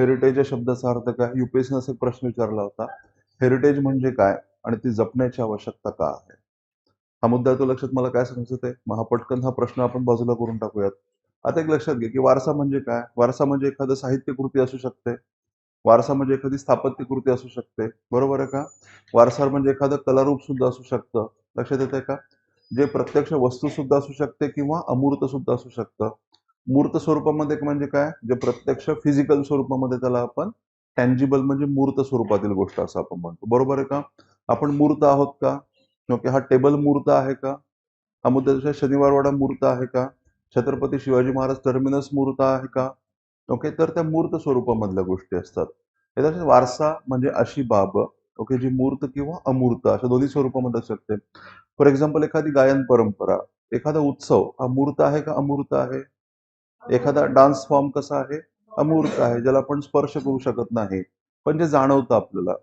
Heritage या शब्दाचा अर्थ काय? UPSC असा एक प्रश्न विचारला होता. हेरिटेज म्हणजे काय आणि ती जपण्याची आवश्यकता का आहे? हा मुद्दा तो लक्षात मला काय समजत आहे? मग हा पटकन हा प्रश्न आपण बाजूला करून टाकूयात. आता एक लक्षात घ्या, की वारसा म्हणजे काय? वारसा म्हणजे एखादं साहित्य कृती असू शकते. वारसा म्हणजे एखादी स्थापत्य कृती असू शकते. बरोबर आहे का? वारसा म्हणजे एखादं कलारूप सुद्धा असू शकतं. लक्षात येतंय का? जे प्रत्यक्ष वस्तू सुद्धा असू शकते किंवा अमूर्त सुद्धा असू शकतं. मूर्त स्वरूपामध्ये म्हणजे काय? जे प्रत्यक्ष फिजिकल स्वरूपामध्ये त्याला आपण टँजिबल म्हणजे मूर्त स्वरूपातील गोष्ट असं आपण म्हणतो. बरोबर आहे का? आपण मूर्त आहोत का? ओके. हा टेबल मूर्त आहे का? हा मुद्दा शनिवारवाडा मूर्त आहे का? छत्रपती शिवाजी महाराज टर्मिनस मूर्त आहे का? ओके. तर त्या मूर्त स्वरूपामधल्या गोष्टी असतात. याचा वारसा म्हणजे अशी बाब ओके जी मूर्त किंवा अमूर्त अशा दोन्ही स्वरूपामध्ये असू शकते. फॉर एक्झाम्पल एखादी गायन परंपरा, एखादा उत्सव हा मूर्त आहे का अमूर्त आहे? एखादा डान्स फॉर्म कसा आहे? अमूर्त आहे, ज्याला आपण स्पर्श करू शकत नाही. पण जे जाणवतं आपल्याला.